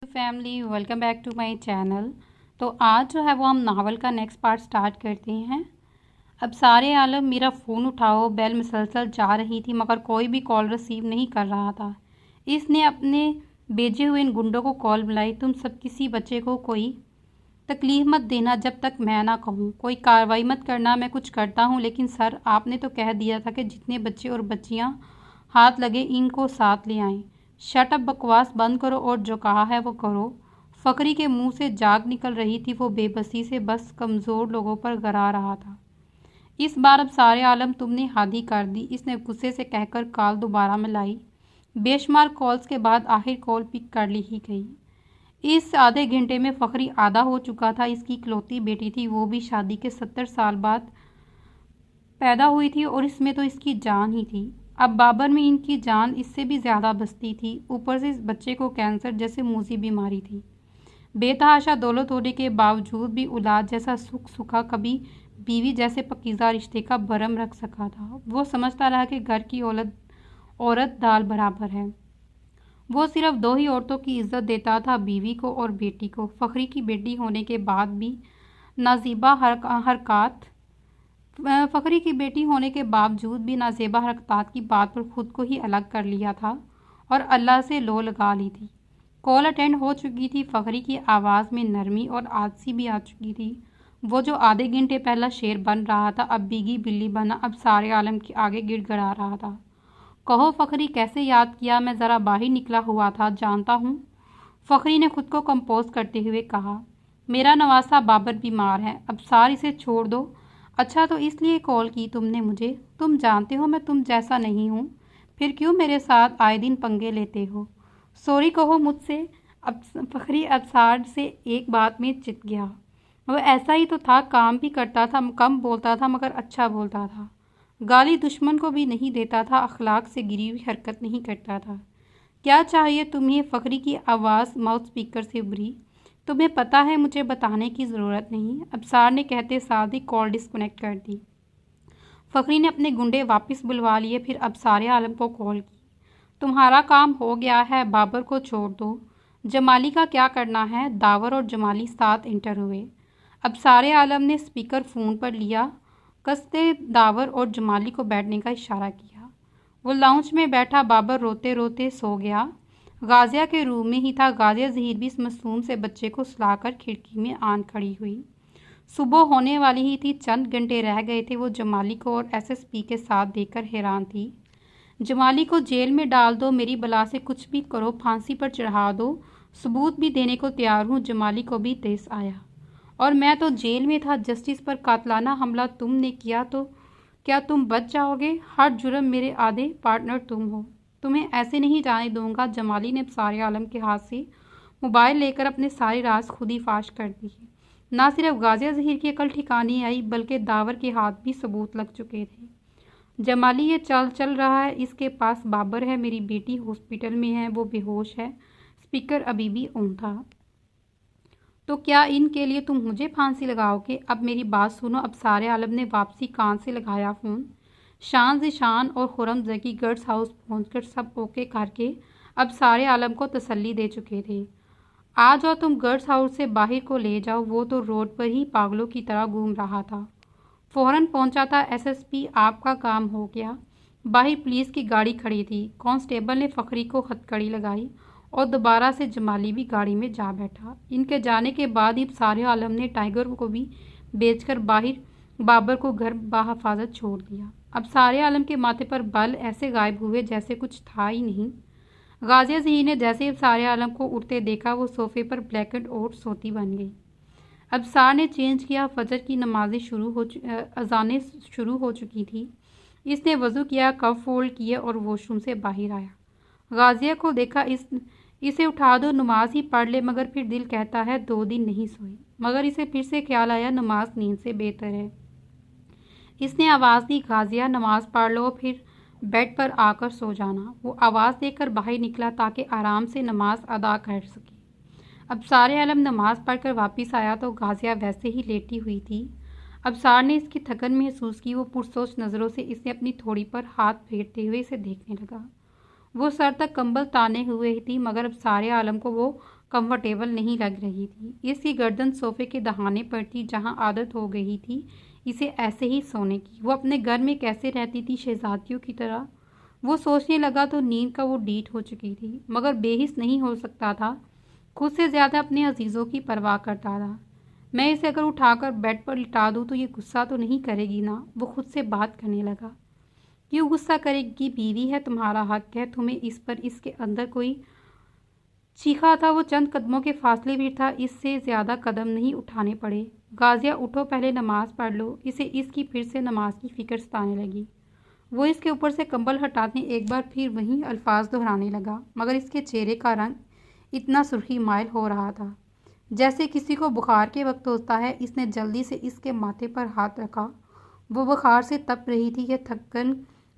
Family welcome back to my channel. तो आज जो है वो हम नावल का नेक्स्ट पार्ट स्टार्ट करते हैं। अब सारे आलम मेरा फ़ोन उठाओ, बेल मुसलसल जा रही थी मगर कोई भी कॉल रिसीव नहीं कर रहा था। इसने अपने भेजे हुए इन गुंडों को कॉल बुलाई, तुम सब किसी बच्चे को कोई तकलीफ मत देना जब तक मैं ना कहूँ, कोई कार्रवाई मत करना, मैं कुछ करता हूँ। लेकिन सर आपने तो कह दिया था कि जितने बच्चे और बच्चियाँ हाथ लगे इनको साथ ले आएं। शट अप, बकवास बंद करो और जो कहा है वो करो। फकरी के मुंह से जाग निकल रही थी, वो बेबसी से बस कमज़ोर लोगों पर गरा रहा था। इस बार अब सारे आलम तुमने हादी कर दी, इसने गुस्से से कहकर कॉल दोबारा मिलाई। बेशुमार कॉल्स के बाद आखिर कॉल पिक कर ली ही गई। इस आधे घंटे में फखरी आधा हो चुका था। इसकी इकलौती बेटी थी, वो भी शादी के 70 साल बाद पैदा हुई थी और इसमें तो इसकी जान ही थी। अब बाबर में इनकी जान इससे भी ज़्यादा बसती थी। ऊपर से इस बच्चे को कैंसर जैसे मूसी बीमारी थी। बेतहाशा दौलत होने के बावजूद भी औलाद जैसा सुख सुखा कभी बीवी जैसे पकीज़ा रिश्ते का भरम रख सका था। वो समझता रहा कि घर की औरत दाल बराबर है। वो सिर्फ दो ही औरतों की इज्जत देता था, बीवी को और बेटी को। फखरी की बेटी होने के बाद भी नाजीबा हरकत फखरी की बेटी होने के बावजूद भी नाजेबा हरकतात की बात पर खुद को ही अलग कर लिया था और अल्लाह से लो लगा ली थी। कॉल अटेंड हो चुकी थी। फखरी की आवाज़ में नरमी और आलसी भी आ चुकी थी। वो जो आधे घंटे पहला शेर बन रहा था अब बीगी बिल्ली बना, अब सारे आलम के आगे गिड़गिड़ा रहा था। कहो फखरी, कैसे याद किया? मैं ज़रा बाहर निकला हुआ था, जानता हूँ। फखरी ने खुद को कंपोज करते हुए कहा, मेरा नवासा बाबर बीमार है, अब सार इसे छोड़ दो। अच्छा, तो इसलिए कॉल की तुमने मुझे? तुम जानते हो मैं तुम जैसा नहीं हूँ, फिर क्यों मेरे साथ आए दिन पंगे लेते हो? सॉरी कहो मुझसे। अब फखरी अबसार से एक बात में चित गया। वो ऐसा ही तो था, काम भी करता था, कम बोलता था मगर अच्छा बोलता था। गाली दुश्मन को भी नहीं देता था, अखलाक से गिरी हुई हरकत नहीं करता था। क्या चाहिए तुम्हें? फखरी की आवाज़ माउथ स्पीकर से उभरी। तुम्हें पता है, मुझे बताने की ज़रूरत नहीं। अबसार ने कहते साथ ही कॉल डिस्कनेक्ट कर दी। फखरी ने अपने गुंडे वापस बुलवा लिए, फिर अबसार आलम को कॉल की। तुम्हारा काम हो गया है, बाबर को छोड़ दो। जमाली का क्या करना है? दावर और जमाली साथ इंटर हुए। अबसार आलम ने स्पीकर फ़ोन पर लिया, कसते दावर और जमाली को बैठने का इशारा किया। वो लाउंज में बैठा बाबर रोते रोते सो गया। गाजिया के रूम में ही था। गाजिया ज़हीर भी इस मासूम से बच्चे को सुलाकर खिड़की में आन खड़ी हुई। सुबह होने वाली ही थी, चंद घंटे रह गए थे। वो जमाली को और एसएसपी के साथ देखकर हैरान थी। जमाली को जेल में डाल दो, मेरी बला से कुछ भी करो, फांसी पर चढ़ा दो, सबूत भी देने को तैयार हूँ। जमाली को भी तेज आया। और मैं तो जेल में था, जस्टिस पर कातलाना हमला तुमने किया तो क्या तुम बच जाओगे? हर जुर्म मेरे आधे पार्टनर तुम हो, तुम्हें ऐसे नहीं जाने दूंगा। जमाली ने सारे आलम के हाथ से मोबाइल लेकर अपने सारे राज खुद ही फाश कर दिए। ना सिर्फ गाजिया ज़हीर की अकल ठिकाने आई, बल्कि दावर के हाथ भी सबूत लग चुके थे। जमाली ये चल रहा है, इसके पास बाबर है, मेरी बेटी हॉस्पिटल में है, वो बेहोश है। स्पीकर अभी भी ऑन था। तो क्या इनके लिए तुम मुझे फांसी लगाओगे? अब मेरी बात सुनो। अब सारे आलम ने वापसी कान से लगाया फ़ोन। शान ज़िशान और खुरम जकी गर्ड्स हाउस पहुंचकर सब ओके करके अब सारे आलम को तसल्ली दे चुके थे। आ जाओ, तुम गर्ड्स हाउस से बाहर को ले जाओ। वो तो रोड पर ही पागलों की तरह घूम रहा था। फ़ौरन पहुंचा था एसएसपी, आपका काम हो गया। बाहर पुलिस की गाड़ी खड़ी थी। कांस्टेबल ने फखरी को हथकड़ी लगाई और दोबारा से जमाली भी गाड़ी में जा बैठा। इनके जाने के बाद ही सारे आलम ने टाइगर को भी बेचकर बाहर बाबर को घर बाहिफाजत छोड़ दिया। अब सारे आलम के माथे पर बल ऐसे गायब हुए जैसे कुछ था ही नहीं। गाजिया ज़हीर ने जैसे ही सारे आलम को उठते देखा, वो सोफे पर ब्लैक एंड आउट सोती बन गई। अब सार ने चेंज किया। फजर की नमाजें अजानें शुरू हो चुकी थी। इसने वज़ू किया, कप फोल्ड किए और वॉशरूम से बाहर आया। गाजिया को देखा, इसे उठा दो, नमाज ही पढ़ ले। मगर फिर दिल कहता है 2 दिन नहीं सोई। मगर इसे फिर से ख्याल आया, नमाज नींद से बेहतर है। इसने आवाज़ दी, गाजिया नमाज पढ़ लो, फिर बेड पर आकर सो जाना। वो आवाज़ देकर बाहर निकला ताकि आराम से नमाज अदा कर सके। अब सारे आलम नमाज पढ़कर वापस आया तो गाजिया वैसे ही लेटी हुई थी। अब सार ने इसकी थकन महसूस की। वो पुरसोच नज़रों से इसे अपनी थोड़ी पर हाथ फेरते हुए इसे देखने लगा। वो सर तक कंबल ताने हुए थी, मगर अब सारे आलम को वो कंफर्टेबल नहीं लग रही थी। इसकी गर्दन सोफे के दहाने पर थी, जहां आदत हो गई थी इसे ऐसे ही सोने की। वो अपने घर में कैसे रहती थी शहजादियों की तरह। वो सोचने लगा तो नींद का वो डीठ हो चुकी थी, मगर बेहिस नहीं हो सकता था। खुद से ज़्यादा अपने अजीज़ों की परवाह करता था। मैं इसे अगर उठाकर बेड पर लिटा दूँ तो ये गुस्सा तो नहीं करेगी ना? वो खुद से बात करने लगा। क्यों गुस्सा करेगी? बीवी है, तुम्हारा हक है, तुम्हें इस पर इसके अंदर कोई चीखा था। वो चंद कदमों के फासले भी था, इससे ज़्यादा कदम नहीं उठाने पड़े। गाजिया उठो, पहले नमाज पढ़ लो। इसे इसकी फिर से नमाज की फिक्र सताने लगी। वो इसके ऊपर से कंबल हटाने एक बार फिर वही अल्फाज दोहराने लगा, मगर इसके चेहरे का रंग इतना सुर्खी माइल हो रहा था जैसे किसी को बुखार के वक्त होता है। इसने जल्दी से इसके माथे पर हाथ रखा। वो बुखार से तप रही थी। यह थकन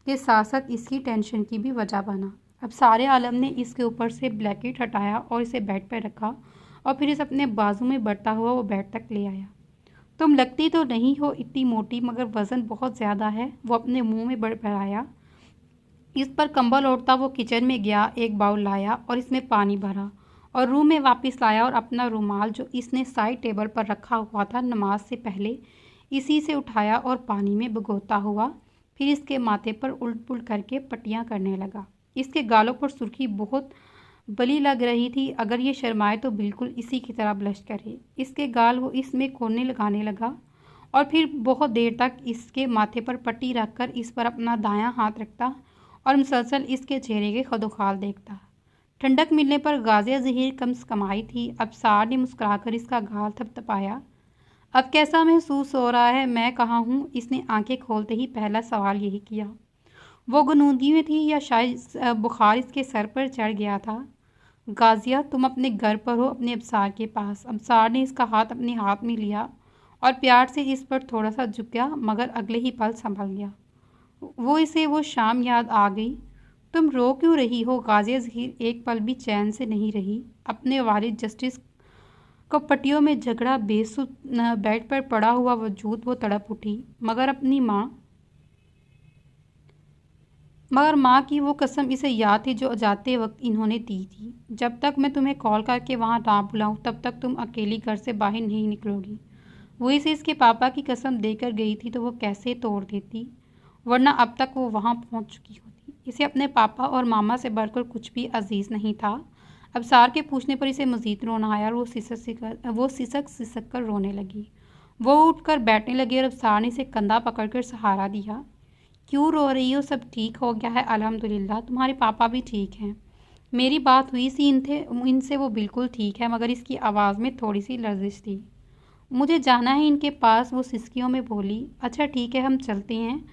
के साथ साथ इसकी टेंशन की भी वजह बना। अब सारे आलम ने इसके ऊपर से ब्लैंकेट हटाया और इसे बेड पर रखा और फिर इसे अपने बाजू में बढ़ता हुआ वो बेड तक ले आया। तुम लगती तो नहीं हो इतनी मोटी, मगर वज़न बहुत ज़्यादा है, वो अपने मुंह में बढ़ाया। इस पर कंबल ओढ़ता वो किचन में गया, एक बाउल लाया और इसमें पानी भरा और रूम में वापस लाया और अपना रुमाल जो इसने साइड टेबल पर रखा हुआ था नमाज से पहले, इसी से उठाया और पानी में भिगोता हुआ फिर इसके माथे पर उल्ट पुल्ट करके पट्टियाँ करने लगा। इसके गालों पर सुर्खी बहुत बली लग रही थी। अगर ये शर्माए तो बिल्कुल इसी की तरह ब्लश करे। इसके गाल वो इसमें कोने लगाने लगा और फिर बहुत देर तक इसके माथे पर पट्टी रखकर इस पर अपना दायां हाथ रखता और मुसलसल इसके चेहरे के खदोखाल देखता। ठंडक मिलने पर गाजिया ज़हीर कम कमाई थी। अब सार ने मुस्कुराकर इसका गाल थपथपाया। अब कैसा महसूस हो रहा है? मैं कहाँ हूँ? इसने आंखें खोलते ही पहला सवाल यही किया। वो गुनूदी में थी या शायद बुखार इसके सर पर चढ़ गया था। गाजिया, तुम अपने घर पर हो, अपने अबसार के पास। अबसार ने इसका हाथ अपने हाथ में लिया और प्यार से इस पर थोड़ा सा झुक गया, मगर अगले ही पल संभल गया। वो शाम याद आ गई। तुम रो क्यों रही हो? गाजिया ज़हीर एक पल भी चैन से नहीं रही। अपने वालिद जस्टिस को पट्टियों में झगड़ा बेसुध बेड पर पड़ा हुआ वजूद वो तड़प उठी। मगर माँ की वो कसम इसे याद थी जो जाते वक्त इन्होंने दी थी। जब तक मैं तुम्हें कॉल करके वहाँ ना बुलाऊँ तब तक तुम अकेली घर से बाहर नहीं निकलोगी। वो इसे इसके पापा की कसम देकर गई थी तो वो कैसे तोड़ देती, वरना अब तक वो वहाँ पहुँच चुकी होती। इसे अपने पापा और मामा से बढ़कर कुछ भी अजीज़ नहीं था। अब सार के पूछने पर इसे मज़ीद रोना आया और वो सिसक सिसक कर रोने लगी। वो उठकर बैठने लगी और अब सार ने इसे कंधा पकड़कर सहारा दिया। क्यों रो रही हो? सब ठीक हो गया है अल्हम्दुलिल्लाह, तुम्हारे पापा भी ठीक हैं। मेरी बात हुई सी इनसे, वो बिल्कुल ठीक है, मगर इसकी आवाज़ में थोड़ी सी लर्जिश थी। मुझे जाना है इनके पास, वो सिसकियों में बोली। अच्छा ठीक है, हम चलते हैं।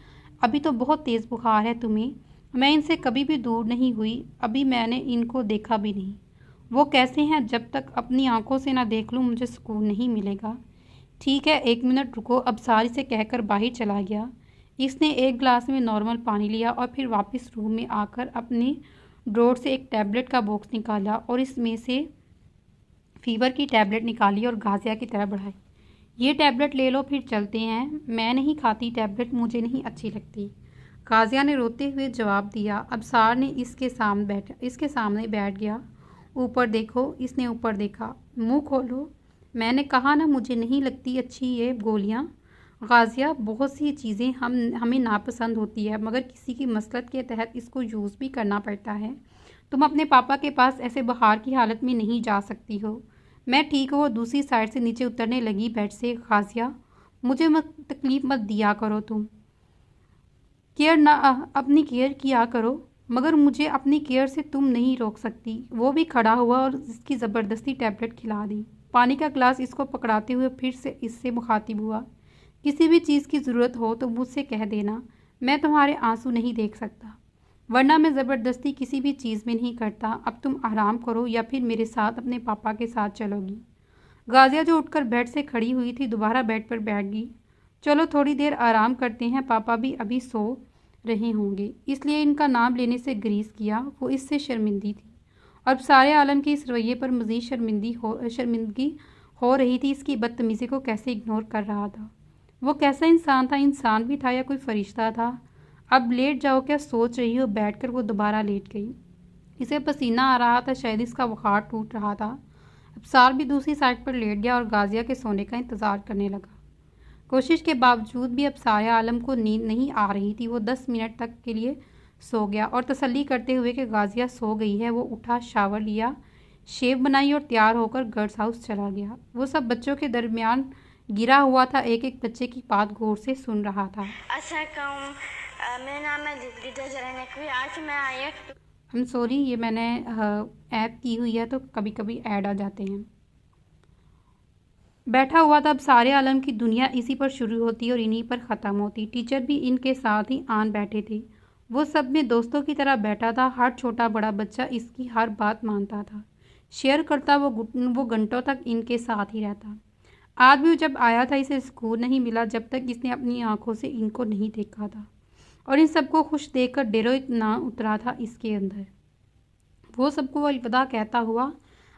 अभी तो बहुत तेज़ बुखार है तुम्हें। मैं इनसे कभी भी दूर नहीं हुई, अभी मैंने इनको देखा भी नहीं। वो कैसे हैं? जब तक अपनी आंखों से ना देख लूँ मुझे सुकून नहीं मिलेगा। ठीक है, 1 मिनट रुको। अब सारी से कहकर बाहर चला गया। इसने एक गिलास में नॉर्मल पानी लिया और फिर वापस रूम में आकर अपने ड्रॉर से एक टैबलेट का बॉक्स निकाला और इसमें से फीवर की टैबलेट निकाली और गाजिया की तरह बढ़ाई। ये टैबलेट ले लो, फिर चलते हैं। मैं नहीं खाती टैबलेट, मुझे नहीं अच्छी लगती, गाजिया ने रोते हुए जवाब दिया। अब सार ने इसके सामने बैठ गया। ऊपर देखो। इसने ऊपर देखा। मुंह खोलो। मैंने कहा ना मुझे नहीं लगती अच्छी ये गोलियाँ। गाजिया, बहुत सी चीज़ें हमें नापसंद होती है, मगर किसी की मसलहत के तहत इसको यूज़ भी करना पड़ता है। तुम अपने पापा के पास ऐसे बुखार की हालत में नहीं जा सकती हो। मैं ठीक हूँ। दूसरी साइड से नीचे उतरने लगी बेड से। गाजिया, मुझे तकलीफ़ मत दिया करो। तुम अपनी केयर किया करो, मगर मुझे अपनी केयर से तुम नहीं रोक सकती। वो भी खड़ा हुआ और इसकी ज़बरदस्ती टैबलेट खिला दी। पानी का गिलास इसको पकड़ाते हुए फिर से इससे मुखातिब हुआ। किसी भी चीज़ की ज़रूरत हो तो मुझसे कह देना। मैं तुम्हारे आंसू नहीं देख सकता, वरना मैं ज़बरदस्ती किसी भी चीज़ में नहीं करता। अब तुम आराम करो या फिर मेरे साथ अपने पापा के साथ चलोगी। गाजिया जो उठकर बेड से खड़ी हुई थी दोबारा बेड पर बैठ गई। चलो थोड़ी देर आराम करते हैं, पापा भी अभी सो रहे होंगे। इसलिए इनका नाम लेने से ग्रीस किया। वो इससे शर्मिंदी थी और सारे आलम के इस रवैये पर मज़ीद शर्मिंदगी हो रही थी। इसकी बदतमीज़ी को कैसे इग्नोर कर रहा था। वो कैसा इंसान था? इंसान भी था या कोई फरिश्ता था? अब लेट जाओ, क्या सोच रही हो? बैठकर वो दोबारा लेट गई। इसे पसीना आ रहा था, शायद इसका बुखार टूट रहा था। अबसार भी दूसरी साइड पर लेट गया और गाजिया के सोने का इंतज़ार करने लगा। कोशिश के बावजूद भी अबसार आलम को नींद नहीं आ रही थी। वो 10 मिनट तक के लिए सो गया और तसल्ली करते हुए कि गाजिया सो गई है, वो उठा, शावर लिया, शेव बनाई और तैयार होकर गर्ल्स हाउस चला गया। वो सब बच्चों के दरमियान गिरा हुआ था, एक एक बच्चे की बात गौर से सुन रहा था। मेरा नाम है लिदा जरानकवी। आज मैं आई। हम सॉरी, ये मैंने ऐप की हुई है तो कभी कभी ऐड आ जाते हैं। बैठा हुआ था। अब सारे आलम की दुनिया इसी पर शुरू होती और इन्हीं पर ख़त्म होती। टीचर भी इनके साथ ही आन बैठे थे। वो सब में दोस्तों की तरह बैठा था। हर छोटा बड़ा बच्चा इसकी हर बात मानता था, शेयर करता। वो घंटों तक इनके साथ ही रहता। आज भी जब आया था इसे सुकून नहीं मिला जब तक इसने अपनी आंखों से इनको नहीं देखा था और इन सबको खुश देखकर डेरो इतना उतरा था इसके अंदर। वो सबको अलविदा कहता हुआ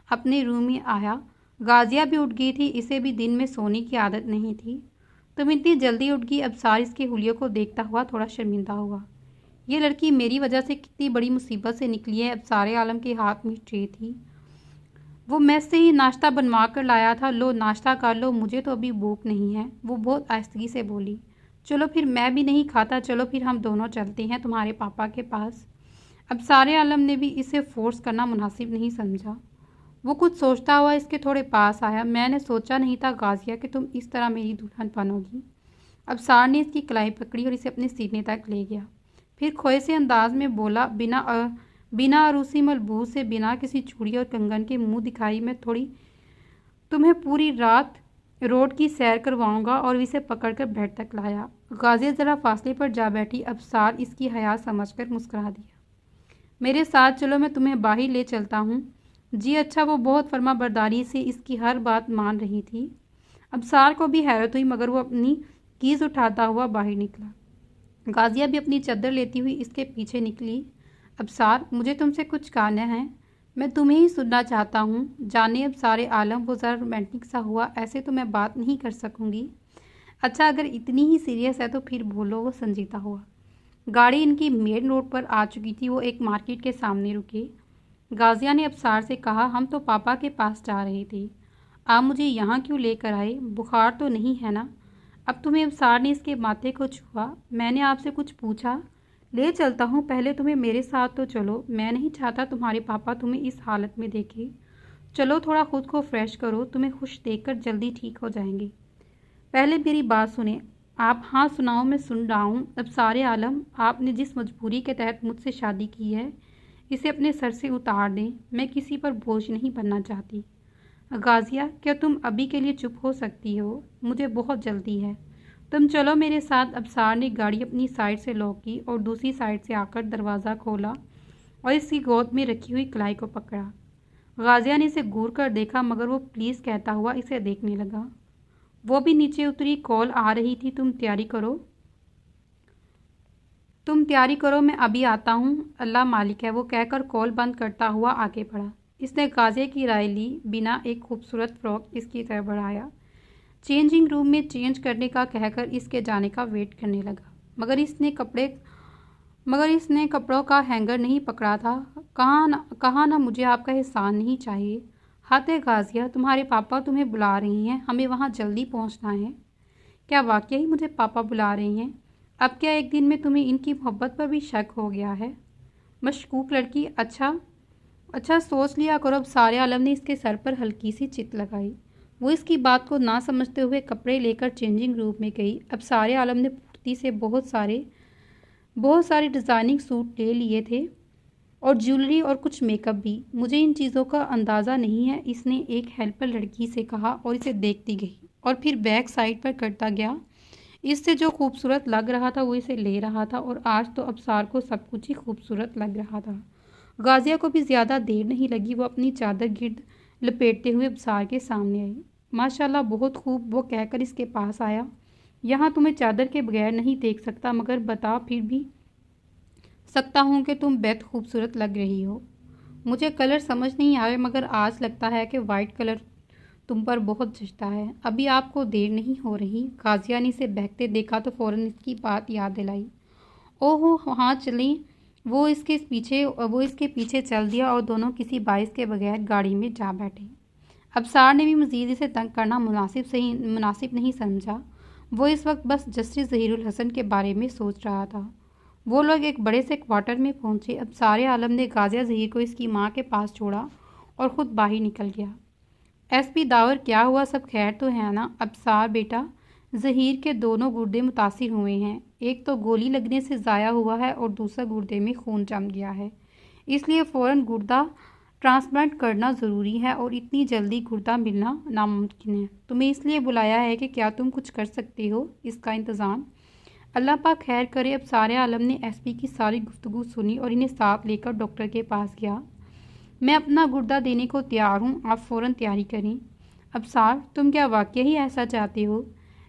अपने रूम में आया। गाजिया भी उठ गई थी। इसे भी दिन में सोने की आदत नहीं थी। तुम इतनी जल्दी उठ गई? अबसार इसके हुलियों को देखता हुआ थोड़ा शर्मिंदा हुआ। ये लड़की मेरी वजह से कितनी बड़ी मुसीबत से निकली है। अबसार आलम के हाथ में ट्रे थी। वो मेस से ही नाश्ता बनवा कर लाया था। लो नाश्ता कर लो, मुझे तो अभी भूख नहीं है, वो बहुत आहिस्तगी से बोली। चलो फिर, मैं भी नहीं खाता। चलो फिर हम दोनों चलते हैं तुम्हारे पापा के पास। अबसार आलम ने भी इसे फोर्स करना मुनासिब नहीं समझा। वो कुछ सोचता हुआ इसके थोड़े पास आया। मैंने सोचा नहीं था गाजिया कि तुम इस तरह मेरी दुल्हन बनोगी। अबसार ने इसकी कलाई पकड़ी और इसे अपने सीने तक ले गया। फिर खोए से अंदाज में बोला, बिना अरूसी मलबूस से, बिना किसी चूड़ी और कंगन के मुंह दिखाई मैं तुम्हें पूरी रात रोड की सैर करवाऊंगा। और इसे पकड़कर बेड तक लाया। गाजिया ज़रा फासले पर जा बैठी। अबसार इसकी हया समझकर मुस्कुरा दिया। मेरे साथ चलो, मैं तुम्हें बाहर ले चलता हूँ। जी अच्छा। वो बहुत फर्माबरदारी से इसकी हर बात मान रही थी। अबसार को भी हैरत हुई, मगर वो अपनी कीज़ उठाता हुआ बाहर निकला। गाजिया भी अपनी चादर लेती हुई इसके पीछे निकली। अबसार, मुझे तुमसे कुछ कहना है, मैं तुम्हें ही सुनना चाहता हूँ। जाने अबसार आलम, वो ज़रा रोमांटिक सा हुआ। ऐसे तो मैं बात नहीं कर सकूँगी। अच्छा, अगर इतनी ही सीरियस है तो फिर बोलो। वो संजीदा हुआ। गाड़ी इनकी मेन रोड पर आ चुकी थी। वो एक मार्केट के सामने रुके। गाजिया ने अबसार से कहा, हम तो पापा के पास जा रहे थे, आप मुझे यहाँ क्यों लेकर आए? बुखार तो नहीं है ना? अब तुम्हें? अबसार ने इसके माथे को छुआ। मैंने आपसे कुछ पूछा? ले चलता हूँ, पहले तुम्हें मेरे साथ तो चलो। मैं नहीं चाहता तुम्हारे पापा तुम्हें इस हालत में देखें। चलो थोड़ा खुद को फ्रेश करो, तुम्हें खुश देखकर जल्दी ठीक हो जाएंगे। पहले मेरी बात सुने आप। हाँ सुनाओ, मैं सुन रहा हूँ। अबसार आलम, आपने जिस मजबूरी के तहत मुझसे शादी की है, इसे अपने सर से उतार दें। मैं किसी पर बोझ नहीं बनना चाहती। गाजिया, क्या तुम अभी के लिए चुप हो सकती हो? मुझे बहुत जल्दी है। तुम चलो मेरे साथ। अबसार ने गाड़ी अपनी साइड से लॉक की और दूसरी साइड से आकर दरवाज़ा खोला और इसकी गोद में रखी हुई कलाई को पकड़ा। गाजिया ने इसे घूर कर देखा, मगर वो प्लीज़ कहता हुआ इसे देखने लगा। वो भी नीचे उतरी। कॉल आ रही थी, तुम तैयारी करो, मैं अभी आता हूँ। अल्लाह मालिक है, वो कहकर कॉल बंद करता हुआ आगे बढ़ा। इसने गाजिया की राय ली बिना एक खूबसूरत फ्रॉक इसकी तरफ बढ़ाया। चेंजिंग रूम में चेंज करने का कहकर इसके जाने का वेट करने लगा, मगर इसने कपड़ों का हैंगर नहीं पकड़ा था। कहा ना मुझे आपका एहसान नहीं चाहिए। हाथ गाजिया, तुम्हारे पापा तुम्हें बुला रही हैं, हमें वहाँ जल्दी पहुँचना है। क्या वाकई मुझे पापा बुला रही हैं? अब क्या एक दिन में तुम्हें इनकी मोहब्बत पर भी शक हो गया है? मशकूक लड़की। अच्छा सोच लिया करो। अब सारे आलम ने इसके सर पर हल्की सी चित लगाई। वो इसकी बात को ना समझते हुए कपड़े लेकर चेंजिंग रूम में गई। अब सारे आलम ने फुर्ती से बहुत सारे डिज़ाइनिंग सूट ले लिए थे और ज्वेलरी और कुछ मेकअप भी। मुझे इन चीज़ों का अंदाज़ा नहीं है, इसने एक हेल्पर लड़की से कहा और इसे देखती गई और फिर बैक साइड पर करता गया। इससे जो खूबसूरत लग रहा था वो इसे ले रहा था और आज तो अबसार को सब कुछ ही खूबसूरत लग रहा था। गाजिया को भी ज़्यादा देर नहीं लगी। वो अपनी चादर गिर्द लपेटते हुए अबसार के सामने आई। माशाल्लाह, बहुत खूब, वो कहकर इसके पास आया। यहाँ तुम्हें चादर के बगैर नहीं देख सकता, मगर बता फिर भी सकता हूँ कि तुम बेहद खूबसूरत लग रही हो। मुझे कलर समझ नहीं आया, मगर आज लगता है कि वाइट कलर तुम पर बहुत जचता है। अभी आपको देर नहीं हो रही? गाजिया ने इसे बहकते देखा तो फ़ौरन इसकी बात याद दिलाई। ओहो हाँ चलें। वो इसके पीछे चल दिया और दोनों किसी बाइस के बगैर गाड़ी में जा बैठे। अबसार ने भी मज़ीद इसे तंग करना मुनासिब नहीं समझा। वो इस वक्त बस जस्टिस ज़हीरुल हसन के बारे में सोच रहा था। वो लोग एक बड़े से क्वार्टर में पहुंचे। अबसार आलम ने गाजिया ज़हीर को इसकी माँ के पास छोड़ा और ख़ुद बाहर निकल गया। एसपी दावर, क्या हुआ? सब खैर तो है ना? अबसार बेटा, ज़हीर के दोनों गुर्दे मुतासिर हुए हैं। एक तो गोली लगने से ज़ाया हुआ है और दूसरा गुर्दे में खून जम गया है, इसलिए फ़ौरन गुर्दा ट्रांसप्लांट करना ज़रूरी है और इतनी जल्दी गुर्दा मिलना नामुमकिन है। तुम्हें इसलिए बुलाया है कि क्या तुम कुछ कर सकते हो इसका इंतज़ाम? अल्लाह पाक खैर करे। अब सारे आलम ने एसपी की सारी गुफ्तगू सुनी और इन्हें साथ लेकर डॉक्टर के पास गया। मैं अपना गुर्दा देने को तैयार हूँ, आप फ़ौरन तैयारी करें। अबसार, तुम क्या वाकई ही ऐसा चाहते हो?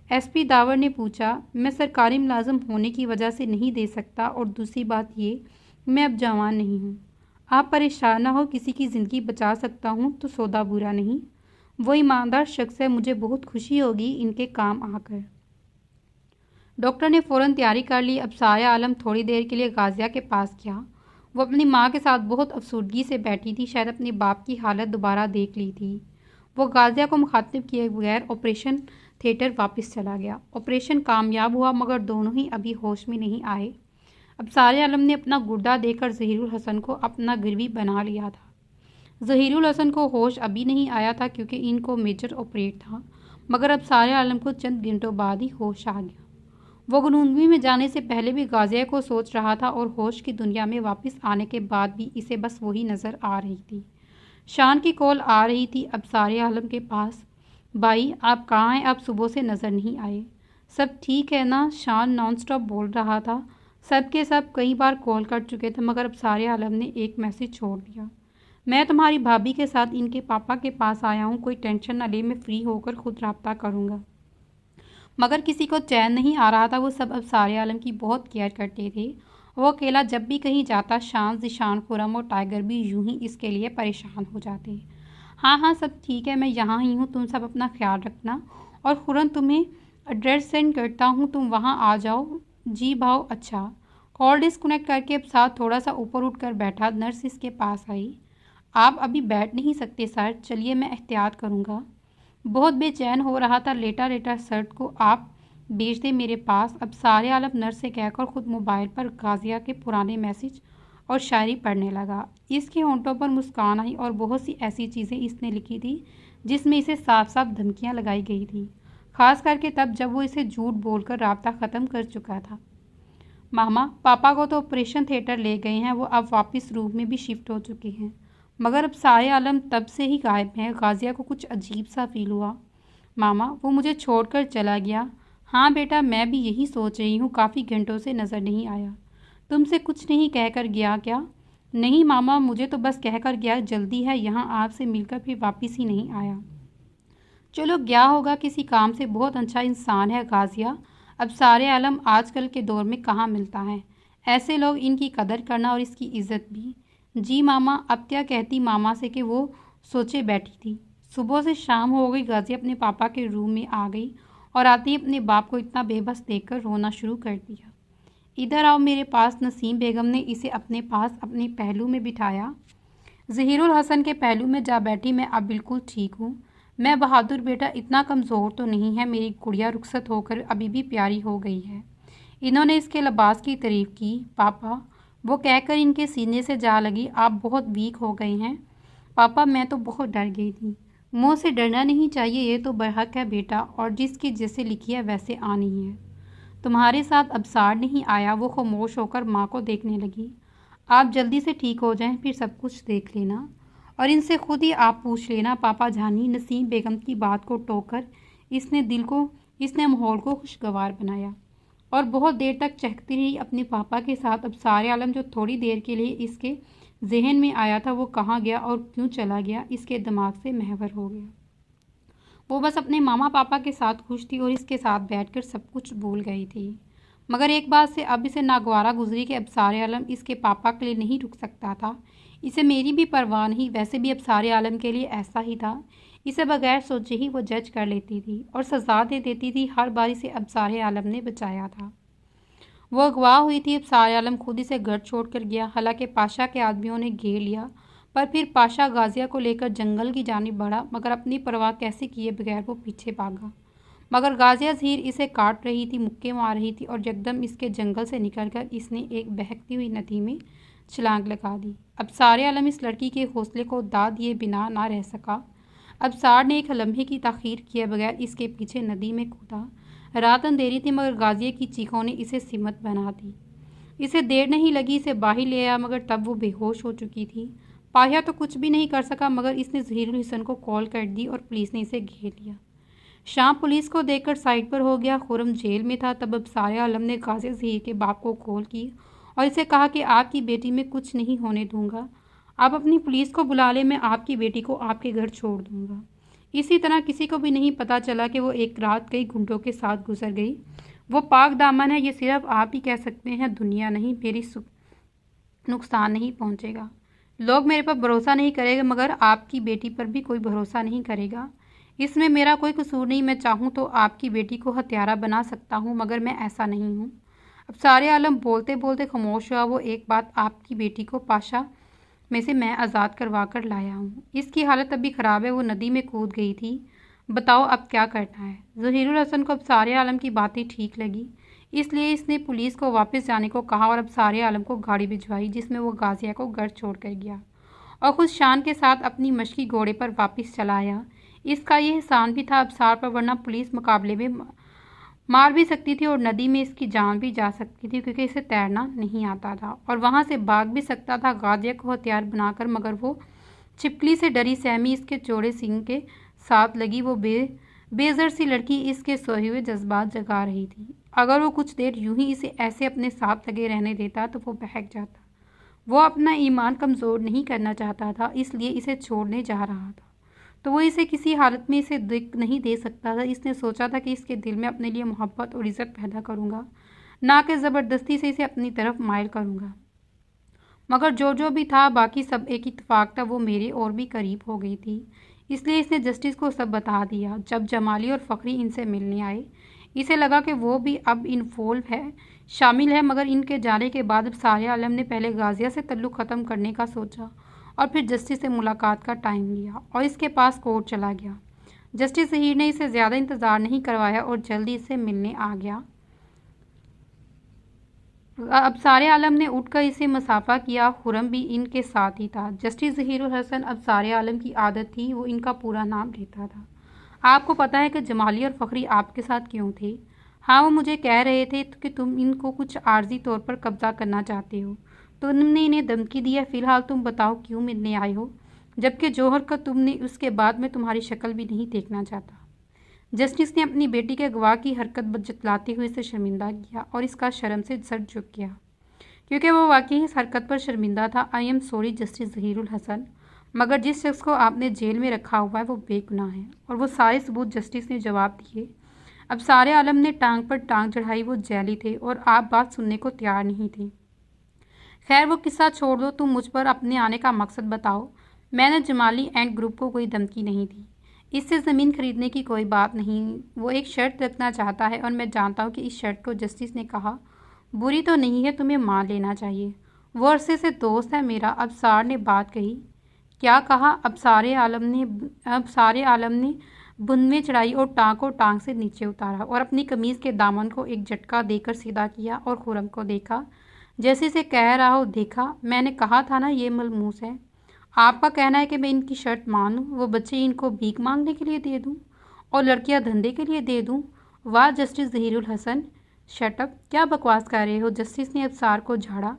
एसपी दावर ने पूछा। मैं सरकारी मुलाजिम होने की वजह से नहीं दे सकता और दूसरी बात ये, मैं अब जवान नहीं हूँ। आप परेशान ना हो, किसी की ज़िंदगी बचा सकता हूँ तो सौदा बुरा नहीं। वो ईमानदार शख्स है, मुझे बहुत खुशी होगी इनके काम आकर। डॉक्टर ने फ़ौरन तैयारी कर ली। अब साया आलम थोड़ी देर के लिए गाजिया के पास गया। वो अपनी माँ के साथ बहुत अफसुर्दगी से बैठी थी, शायद अपने बाप की हालत दोबारा देख ली थी। वो गाजिया को मुखातिब किए बगैर ऑपरेशन थिएटर वापस चला गया। ऑपरेशन कामयाब हुआ मगर दोनों ही अभी होश में नहीं आए। अब सारे आलम ने अपना गुर्दा देकर ज़हीरुल हसन को अपना गिरवी बना लिया था। ज़हीरुल हसन को होश अभी नहीं आया था क्योंकि इनको मेजर ऑपरेट था, मगर अब सारे आलम को चंद घंटों बाद ही होश आ गया। वो गनूनगी में जाने से पहले भी गाजिया को सोच रहा था और होश की दुनिया में वापस आने के बाद भी इसे बस वही नज़र आ रही थी। शान की कॉल आ रही थी अब सारे आलम के पास। भाई, आप कहाँ हैं? आप सुबह से नज़र नहीं आए। सब ठीक है ना? शान नॉन स्टॉप बोल रहा था। सब के सब कई बार कॉल कर चुके थे मगर अब सारे आलम ने एक मैसेज छोड़ दिया। मैं तुम्हारी भाभी के साथ इनके पापा के पास आया हूँ, कोई टेंशन न ले, मैं फ्री होकर खुद रब्ता करूँगा। मगर किसी को चैन नहीं आ रहा था। वो सब अब सारे आलम की बहुत केयर करते थे। वो अकेला जब भी कहीं जाता, शान, जिशान, खुरम और टाइगर भी यूं ही इसके लिए परेशान हो जाते। हाँ हाँ, सब ठीक है, मैं यहाँ ही हूँ, तुम सब अपना ख्याल रखना। और खुरम, तुम्हें एड्रेस सेंड करता हूँ, तुम वहाँ आ जाओ। जी भाव। अच्छा। कॉल डिस्कनेक्ट करके अब साथ थोड़ा सा ऊपर उठकर बैठा। नर्स इसके पास आई। आप अभी बैठ नहीं सकते सर, चलिए मैं एहतियात करूँगा। बहुत बेचैन हो रहा था, लेटा लेटा शर्ट को आप भेज दे मेरे पास। अब सारे आलम नर्स से कहकर खुद मोबाइल पर गाजिया के पुराने मैसेज और शायरी पढ़ने लगा। इसके होंठों पर मुस्कान आई और बहुत सी ऐसी चीज़ें इसने लिखी थी जिसमें इसे साफ साफ धमकियाँ लगाई गई थी, खास करके तब जब वो इसे झूठ बोलकर राब्ता ख़त्म कर चुका था। मामा, पापा को तो ऑपरेशन थिएटर ले गए हैं, वो अब वापस रूम में भी शिफ्ट हो चुके हैं, मगर अब सारे आलम तब से ही गायब हैं। गाजिया को कुछ अजीब सा फील हुआ। मामा, वो मुझे छोड़कर चला गया। हाँ बेटा, मैं भी यही सोच रही हूँ, काफ़ी घंटों से नज़र नहीं आया। तुमसे कुछ नहीं कहकर गया क्या? नहीं मामा, मुझे तो बस कहकर गया जल्दी है यहाँ आपसे मिलकर, फिर वापस ही नहीं आया। चलो, गया होगा किसी काम से, बहुत अच्छा इंसान है गाजिया। अब सारे आलम आजकल के दौर में कहाँ मिलता है ऐसे लोग, इनकी कदर करना और इसकी इज्जत भी। जी मामा, अब क्या कहती मामा से कि वो सोचे बैठी थी। सुबह से शाम हो गई। गाजिया अपने पापा के रूम में आ गई और आते ही अपने बाप को इतना बेबस देखकर रोना शुरू कर दिया। इधर आओ मेरे पास। नसीम बेगम ने इसे अपने पास अपने पहलू में बिठाया। ज़हीरुल हसन के पहलू में जा बैठी। मैं अब बिल्कुल ठीक हूँ। मैं बहादुर बेटा, इतना कमज़ोर तो नहीं है। मेरी गुड़िया रुखसत होकर अभी भी प्यारी हो गई है। इन्होंने इसके लिबास की तारीफ़ की। पापा, वो कहकर इनके सीने से जा लगी, आप बहुत वीक हो गए हैं। पापा, मैं तो बहुत डर गई थी। मुँह से डरना नहीं चाहिए, ये तो बरहक है बेटा, और जिसकी जैसे लिखी है वैसे आनी है। तुम्हारे साथ अबसार नहीं आया। वो खामोश होकर माँ को देखने लगी। आप जल्दी से ठीक हो जाएं, फिर सब कुछ देख लेना और इनसे खुद ही आप पूछ लेना। पापा जानी। नसीम बेगम की बात को टोकर इसने माहौल को खुशगवार बनाया और बहुत देर तक चहकती रही अपने पापा के साथ। अब सारे आलम जो थोड़ी देर के लिए इसके जहन में आया था, वो कहाँ गया और क्यों चला गया, इसके दिमाग से महवर हो गया। वो बस अपने मामा पापा के साथ खुश थी और इसके साथ बैठकर सब कुछ भूल गई थी। मगर एक बात से अब इसे नागवारा गुजरी कि अब सारे आलम इसके पापा के लिए नहीं रुक सकता था। इसे मेरी भी परवाह नहीं, वैसे भी अब सारे आलम के लिए ऐसा ही था। इसे बगैर सोचे ही वो जज कर लेती थी और सजा दे देती थी। हर बार इसे अब सारे आलम ने बचाया था। वो अगवा हुई थी। अब सारे आलम खुद इसे घर छोड़कर गया। हालांकि पाशा के आदमियों ने घेर लिया पर फिर पाशा गाजिया को लेकर जंगल की जानिब बढ़ा, मगर अपनी परवाह कैसे किए बगैर वो पीछे भागा। मगर गाजिया ज़हीर इसे काट रही थी, मुक्के मार रही थी और यकदम इसके जंगल से निकलकर इसने एक बहकती हुई नदी में छलांग लगा दी। अब सारे आलम इस लड़की के हौसले को दाद दिए बिना ना रह सका। अब सार ने एक लम्हे की ताख़ीर किए बगैर इसके पीछे नदी में कूदा। रात अंधेरी थी, मगर गाजिया की चीखों ने इसे सिमत बना दी। इसे देर नहीं लगी, इसे बाहर ले आया, मगर तब वो बेहोश हो चुकी थी। पाया तो कुछ भी नहीं कर सका, मगर इसने ज़हीरुल हसन को कॉल कर दी और पुलिस ने इसे घेर लिया। शाम पुलिस को देखकर साइड पर हो गया। खुरम जेल में था। तब अब सारे आलम ने गाजिया ज़हीर के बाप को कॉल की और इसे कहा कि आपकी बेटी में कुछ नहीं होने दूंगा, आप अपनी पुलिस को बुला ले, मैं आपकी बेटी को आपके घर छोड़ दूंगा। इसी तरह किसी को भी नहीं पता चला कि वो एक रात कई घंटों के साथ गुजर गई। वो पाक दामन है, ये सिर्फ आप ही कह सकते हैं, दुनिया नहीं, मेरी नुकसान नहीं पहुंचेगा। लोग मेरे पर भरोसा नहीं करेंगे, मगर आपकी बेटी पर भी कोई भरोसा नहीं करेगा। इसमें मेरा कोई कसूर नहीं। मैं चाहूँ तो आपकी बेटी को हत्यारा बना सकता हूँ, मगर मैं ऐसा नहीं हूँ। अब सारे आलम बोलते बोलते खामोश हुआ। वो एक बात, आपकी बेटी को पाशा में से मैं आज़ाद करवा कर लाया हूँ। इसकी हालत अभी ख़राब है, वो नदी में कूद गई थी। बताओ अब क्या करना है। ज़हीरुल हसन को अब सारे आलम की बातें ठीक लगी, इसलिए इसने पुलिस को वापस जाने को कहा और अब सारे आलम को गाड़ी भिजवाई, जिसमें वो गाजिया को घर छोड़ कर गया और खुद शान के साथ अपनी मशकी घोड़े पर वापस चला आया। इसका ये एहसान भी था अबसार पर, वरना पुलिस मुकाबले में मार भी सकती थी और नदी में इसकी जान भी जा सकती थी, क्योंकि इसे तैरना नहीं आता था और वहाँ से भाग भी सकता था गाजिया को हथियार बनाकर। मगर वो छिपकली से डरी सहमी इसके चौड़े सींग के साथ लगी वो बेज़र सी लड़की इसके सोए हुए जज्बात जगा रही थी। अगर वो कुछ देर यूं ही इसे ऐसे अपने साथ लगे रहने देता तो वो बहक जाता। वो अपना ईमान कमज़ोर नहीं करना चाहता था, इसलिए इसे छोड़ने जा रहा था। तो वो इसे किसी हालत में इसे दुख नहीं दे सकता था। इसने सोचा था कि इसके दिल में अपने लिए मोहब्बत और इज़्ज़त पैदा करूँगा, ना कि ज़बरदस्ती से इसे अपनी तरफ माइल करूँगा। मगर जो भी था, बाकी सब एक इत्तेफाक था, वो मेरे और भी करीब हो गई थी। इसलिए इसने जस्टिस को सब बता दिया। जब जमाली और फ़खरी इनसे मिलने आए, इसे लगा कि वो भी अब इन्वॉल्व है, शामिल है। मगर इनके जाने के बाद अब सारे आलम ने पहले गाजिया से तल्लुक़ ख़त्म करने का सोचा और फिर जस्टिस से मुलाकात का टाइम लिया और इसके पास कोर्ट चला गया। जस्टिस ज़हीर ने इसे ज़्यादा इंतज़ार नहीं करवाया और जल्दी इससे मिलने आ गया। अब सारे आलम ने उठकर इसे मुसाफा किया। खुरम भी इनके साथ ही था। जस्टिस ज़हीरुल हसन, अब सारे आलम की आदत थी, वो इनका पूरा नाम लेता था। आपको पता है कि जमाली और फ़खरी आपके साथ क्यों थे? हाँ, वो मुझे कह रहे थे कि तुम इनको कुछ आर्जी तौर पर कब्जा करना चाहते हो, तो तुमने इन्हें धमकी दी है। फ़िलहाल तुम बताओ क्यों मिलने आए हो, जबकि जौहर का तुमने उसके बाद मैं तुम्हारी शक्ल भी नहीं देखना चाहता। जस्टिस ने अपनी बेटी के गवाह की हरकत जतलाते हुए इसे शर्मिंदा किया और इसका शर्म से सर झुक गया, क्योंकि वो वाकई इस हरकत पर शर्मिंदा था। I am sorry justice Zaheerul Hasan, मगर जिस शख्स को आपने जेल में रखा हुआ है वो बेगुनाह है। और वो सारे सबूत जस्टिस ने जवाब दिए। अब सारे आलम ने टांग पर टांग चढ़ाई। वो जेली थे और आप बात सुनने को तैयार नहीं थे। खैर वो किस्सा छोड़ दो, तुम मुझ पर अपने आने का मकसद बताओ। मैंने जमाली एंड ग्रुप को कोई धमकी नहीं दी। इससे ज़मीन खरीदने की कोई बात नहीं। वो एक शर्त रखना चाहता है और मैं जानता हूँ कि इस शर्त को, जस्टिस ने कहा, बुरी तो नहीं है, तुम्हें मान लेना चाहिए। वो अरसे से दोस्त है मेरा। अब सार ने बात कही। क्या कहा? अब सारे आलम ने बुंद में चढ़ाई और टांग को टांग से नीचे उतारा और अपनी कमीज़ के दामन को एक झटका देकर सीधा किया और खुरम को देखा, जैसे इसे कह रहा हो, देखा, मैंने कहा था ना ये मलमूस है। आपका कहना है कि मैं इनकी शर्त मान लूँ, वो बच्चे इनको भीख मांगने के लिए दे दूँ और लड़कियां धंधे के लिए दे दूँ? वाह जस्टिस ज़हीरुल हसन, शटअप, क्या बकवास कर रहे हो? जस्टिस ने अबसार को झाड़ा।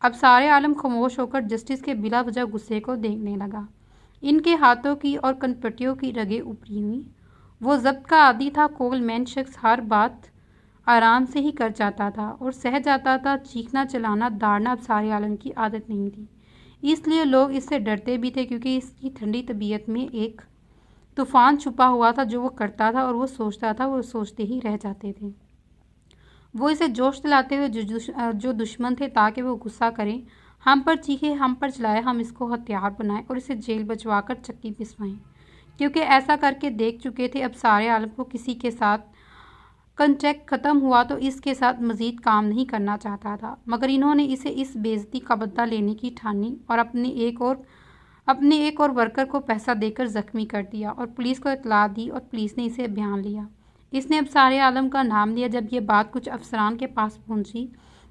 अब सारे आलम खामोश होकर जस्टिस के बिला वजह गुस्से को देखने लगा। इनके हाथों की और कनपटियों की रगें ऊपरी हुई। वो जब्त का आदी था। कोलमैन शख्स हर बात आराम से ही कर जाता था और सह जाता था। चीखना, चलाना, दाड़ना अब सारे आलम की आदत नहीं थी, इसलिए लोग इससे डरते भी थे, क्योंकि इसकी ठंडी तबीयत में एक तूफ़ान छुपा हुआ था। जो वो करता था और वो सोचता था, वो सोचते ही रह जाते थे। वो इसे जोश दिलाते हुए जो दुश्मन थे, ताकि वो गुस्सा करें, हम पर चीखे, हम पर चलाए, हम इसको हथियार बनाएं और इसे जेल भिजवा कर चक्की पिसवाएं, क्योंकि ऐसा करके देख चुके थे। अब सारे आलम को किसी के साथ कॉन्ट्रैक्ट ख़त्म हुआ तो इसके साथ मज़ीद काम नहीं करना चाहता था, मगर इन्होंने इसे इस बेइज्जती का बदला लेने की ठानी और अपने एक और अपने एक और वर्कर को पैसा देकर ज़ख्मी कर दिया और पुलिस को इत्तला दी और पुलिस ने इसे अभियान लिया। इसने अबसार आलम का नाम लिया। जब ये बात कुछ अफसरान के पास पहुंची,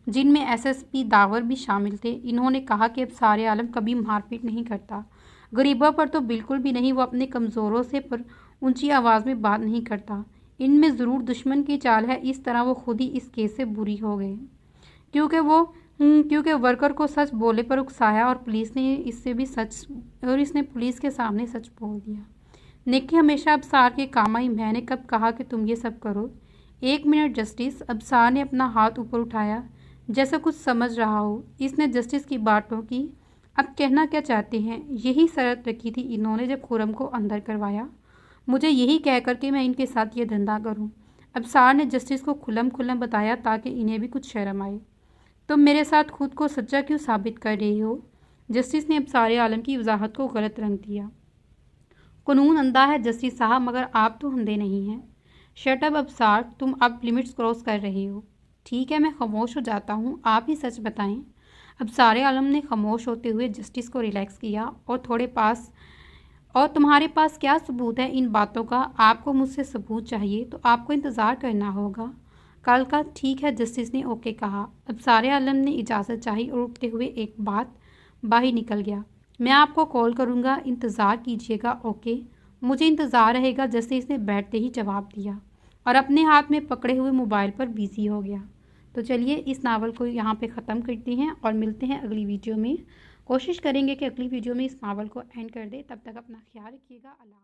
जिनमें एसएसपी दावर भी शामिल थे, इन्होंने कहा कि अबसार आलम कभी मारपीट नहीं करता, गरीबों पर तो बिल्कुल भी नहीं। वो अपने कमज़ोरों से पर ऊंची आवाज़ में बात नहीं करता। इनमें ज़रूर दुश्मन की चाल है। इस तरह वो खुद ही इस केस से बुरी हो गए क्योंकि वर्कर को सच बोले पर उकसाया और पुलिस ने इससे भी सच और इसने पुलिस के सामने सच बोल दिया। नेकी हमेशा अबसार के काम आई। मैंने कब कहा कि तुम ये सब करो? 1 मिनट जस्टिस। अबसार ने अपना हाथ ऊपर उठाया जैसे कुछ समझ रहा हो। इसने जस्टिस की बातों की अब कहना क्या चाहते हैं? यही शर्त रखी थी इन्होंने जब खुरम को अंदर करवाया, मुझे यही कह कर के मैं इनके साथ ये धंधा करूं। अबसार ने जस्टिस को खुल्लम खुल्लम बताया ताकि इन्हें भी कुछ शर्म आए। तुम मेरे साथ खुद को सच्चा क्यों साबित कर रही हो? जस्टिस ने अबसार आलम की वजाहत को गलत रंग दिया। कानून अंधा है जस्टिस साहब, मगर आप तो अंधे नहीं हैं। शट अप अबसार, तुम अब लिमिट्स क्रॉस कर रहे हो। ठीक है, मैं खामोश हो जाता हूँ, आप ही सच बताएं। अबसार आलम ने खामोश होते हुए जस्टिस को रिलैक्स किया। और तुम्हारे पास क्या सबूत है इन बातों का? आपको मुझसे सबूत चाहिए तो आपको इंतज़ार करना होगा कल का। ठीक है, जस्टिस ने ओके कहा। अबसार आलम ने इजाज़त चाही और उठते हुए एक बात बाहर निकल गया। मैं आपको कॉल करूँगा, इंतज़ार कीजिएगा। ओके, मुझे इंतज़ार रहेगा, जस्टिस ने बैठते ही जवाब दिया और अपने हाथ में पकड़े हुए मोबाइल पर बिज़ी हो गया। तो चलिए इस नावल को यहाँ पे ख़त्म करते हैं और मिलते हैं अगली वीडियो में। कोशिश करेंगे कि अगली वीडियो में इस नावल को एंड कर दे। तब तक अपना ख्याल रखिएगा। अल्लाह।